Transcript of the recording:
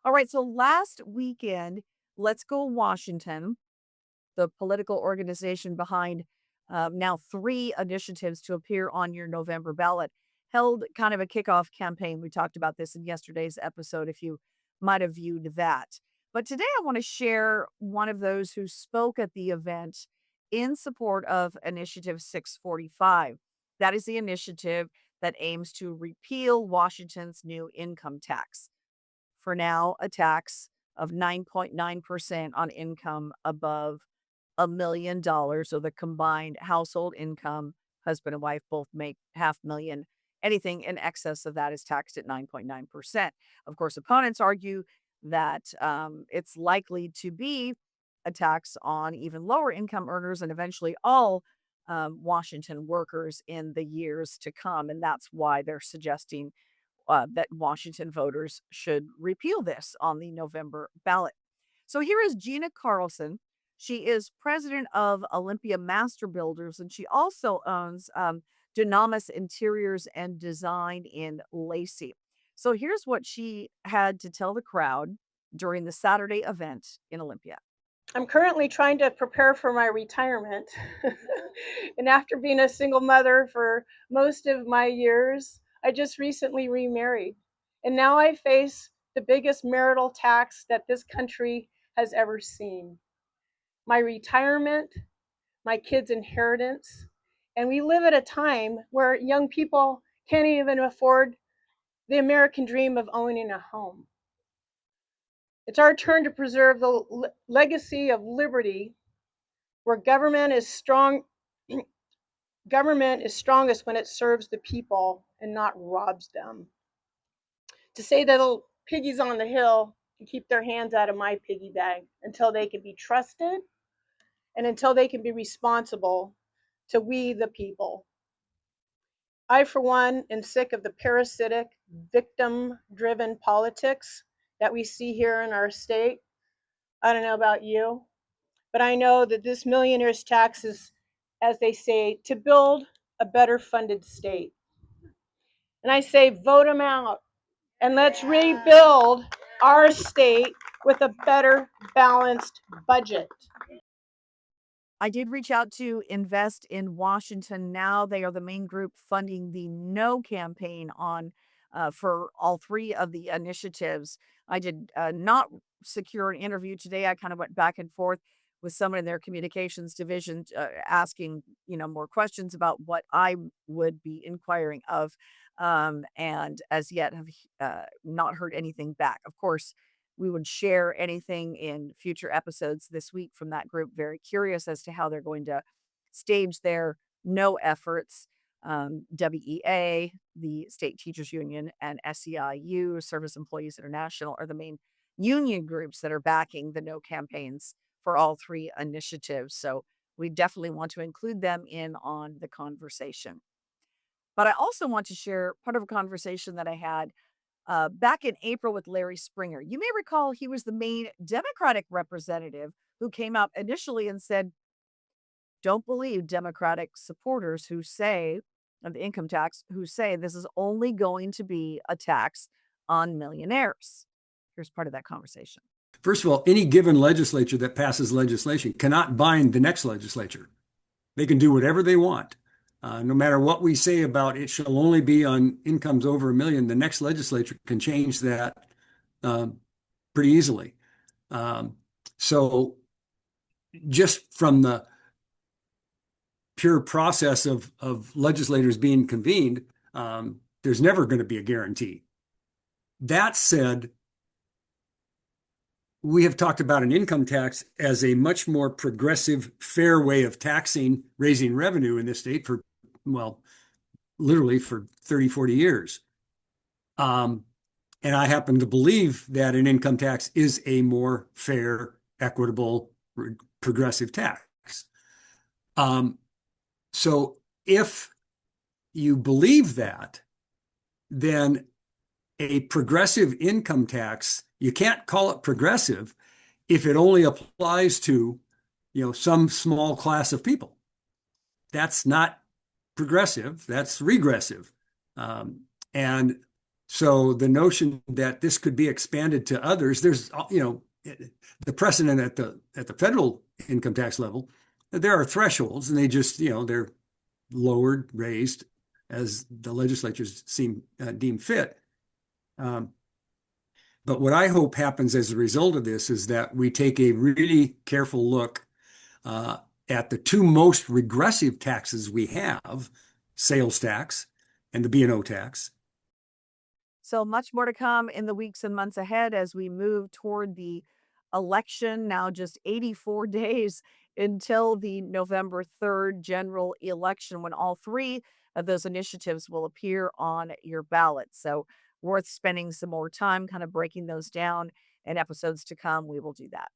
All right, so last weekend, Let's Go Washington, the political organization behind now 3 initiatives to appear on your November ballot, held kind of a kickoff campaign. We talked about this in yesterday's episode, if you might have viewed that. But today I want to share one of those who spoke at the event in support of Initiative 645. That is the initiative that aims to repeal Washington's new income tax. For now, a tax of 9.9% on income above $1 million. So the combined household income, husband and wife both make half million. Anything in excess of that is taxed at 9.9%. Of course, opponents argue that it's likely to be a tax on even lower income earners and eventually all Washington workers in the years to come. And that's why they're suggesting that Washington voters should repeal this on the November ballot. So here is Gina Carlson. She is president of Olympia Master Builders, and she also owns Dynamis Interiors and Design in Lacey. So here's what she had to tell the crowd during the Saturday event in Olympia. I'm currently trying to prepare for my retirement. And after being a single mother for most of my years, I just recently remarried. And now I face the biggest marital tax that this country has ever seen. My retirement, my kids' inheritance, and we live at a time where young people can't even afford the American dream of owning a home. It's our turn to preserve the legacy of liberty, where government is strong. Government is strongest when it serves the people and not robs them. To say that little piggies on the hill can keep their hands out of my piggy bank until they can be trusted and until they can be responsible to we the people. I, for one, am sick of the parasitic, victim-driven politics that we see here in our state. I don't know about you, but I know that this millionaire's tax is, as they say, to build a better funded state. And I say, vote them out and let's rebuild our state with a better balanced budget. I did reach out to Invest in Washington Now. They are the main group funding the No campaign on for all 3 of the initiatives. I did not secure an interview today. I kind of went back and forth with someone in their communications division, asking more questions about what I would be inquiring of, and as yet have not heard anything back. Of course, we would share anything in future episodes this week from that group. Very curious as to how they're going to stage their no efforts. WEA, the State Teachers Union, and SEIU, Service Employees International, are the main union groups that are backing the no campaigns for all 3 initiatives. So we definitely want to include them in on the conversation. But I also want to share part of a conversation that I had back in April with Larry Springer. You may recall he was the main Democratic representative who came out initially and said, don't believe Democratic supporters who say, of the income tax, who say this is only going to be a tax on millionaires. Here's part of that conversation. First of all, any given legislature that passes legislation cannot bind the next legislature. They can do whatever they want. No matter what we say about it shall only be on incomes over $1 million, the next legislature can change that pretty easily. So just from the pure process of legislators being convened, there's never going to be a guarantee. That said, we have talked about an income tax as a much more progressive, fair way of taxing, raising revenue in this state for, well, literally for 30, 40 years. And I happen to believe that an income tax is a more fair, equitable, progressive tax. So if you believe that, then a progressive income tax, you can't call it progressive if it only applies to, some small class of people. That's not progressive, that's regressive. And So the notion that this could be expanded to others, there's, the precedent at the federal income tax level, there are thresholds, and they just, they're lowered, raised as the legislatures deem fit. But what I hope happens as a result of this is that we take a really careful look at the two most regressive taxes we have, sales tax and the B&O tax. So much more to come in the weeks and months ahead as we move toward the election. Now, just 84 days until the November 3rd general election, when all three of those initiatives will appear on your ballot. So, worth spending some more time kind of breaking those down. In episodes to come, we will do that.